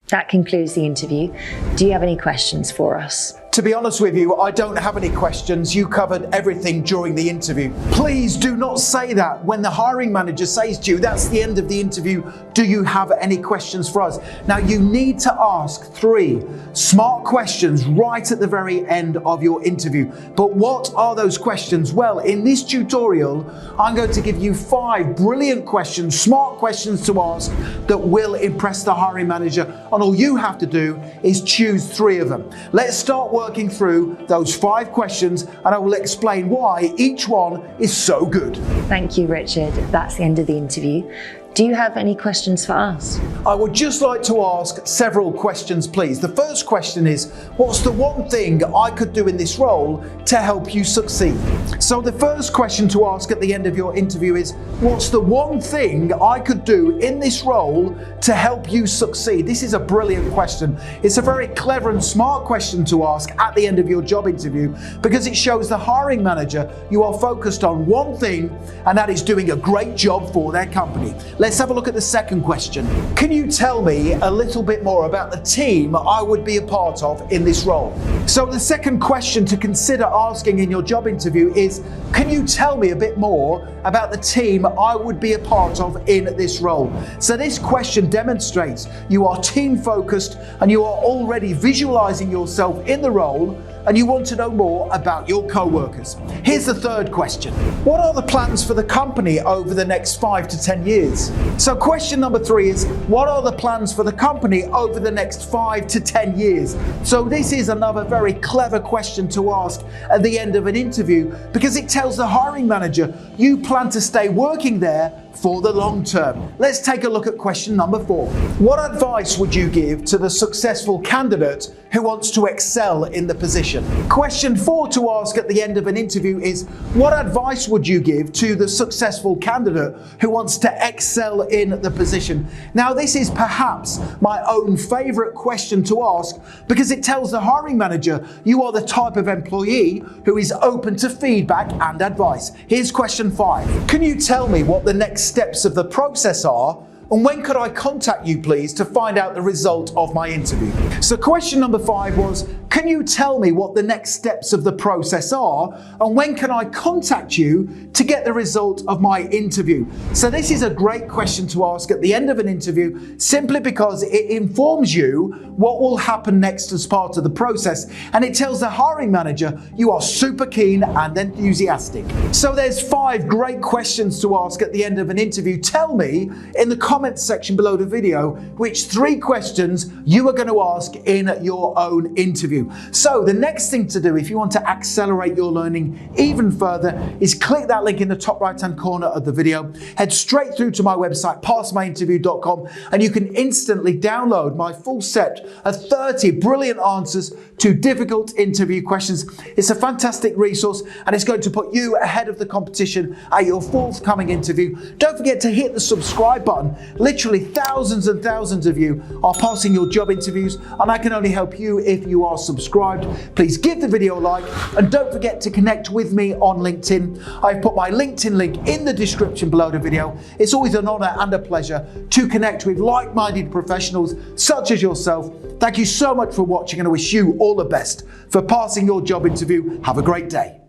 That concludes the interview. Do you have any questions for us? To be honest with you, I don't have any questions. You covered everything during the interview. Please do not say that when the hiring manager says to you, that's the end of the interview, do you have any questions for us? Now, you need to ask 3 smart questions right at the very end of your interview. But what are those questions? Well, in this tutorial, I'm going to give you 5 brilliant questions, smart questions to ask that will impress the hiring manager. And all you have to do is choose 3 of them. Let's start working through those 5 questions, and I will explain why each one is so good. Thank you, Richard. That's the end of the interview. Do you have any questions for us? I would just like to ask several questions, please. The first question is, what's the one thing I could do in this role to help you succeed? So the first question to ask at the end of your interview is, what's the one thing I could do in this role to help you succeed? This is a brilliant question. It's a very clever and smart question to ask at the end of your job interview because it shows the hiring manager you are focused on one thing, and that is doing a great job for their company. Let's have a look at the second question. Can you tell me a little bit more about the team I would be a part of in this role? So the second question to consider asking in your job interview is, can you tell me a bit more about the team I would be a part of in this role? So this question demonstrates you are team focused and you are already visualizing yourself in the role, and you want to know more about your co-workers. Here's the third question. What are the plans for the company over the next 5 to 10 years? So question number 3 is, what are the plans for the company over the next 5 to 10 years? So this is another very clever question to ask at the end of an interview because it tells the hiring manager you plan to stay working there for the long term. Let's take a look at question number 4. What advice would you give to the successful candidate who wants to excel in the position? Question 4 to ask at the end of an interview is, what advice would you give to the successful candidate who wants to excel in the position? Now, this is perhaps my own favorite question to ask because it tells the hiring manager you are the type of employee who is open to feedback and advice. Here's question 5. Can you tell me what the next steps of the process are, and when could I contact you, please, to find out the result of my interview? So question number 5 was, can you tell me what the next steps of the process are, and when can I contact you to get the result of my interview? So this is a great question to ask at the end of an interview, simply because it informs you what will happen next as part of the process, and it tells the hiring manager you are super keen and enthusiastic. So there's 5 great questions to ask at the end of an interview. Tell me in the comments section below the video which 3 questions you are going to ask in your own interview. So the next thing to do if you want to accelerate your learning even further is click that link in the top right hand corner of the video, head straight through to my website passmyinterview.com, and you can instantly download my full set of 30 brilliant answers to difficult interview questions. It's a fantastic resource and it's going to put you ahead of the competition at your forthcoming interview. Don't forget to hit the subscribe button. Literally thousands and thousands of you are passing your job interviews, and I can only help you if you are subscribed. Please give the video a like, and don't forget to connect with me on LinkedIn. I've put my LinkedIn link in the description below the video. It's always an honor and a pleasure to connect with like-minded professionals such as yourself. Thank you so much for watching, and I wish you all the best for passing your job interview. Have a great day.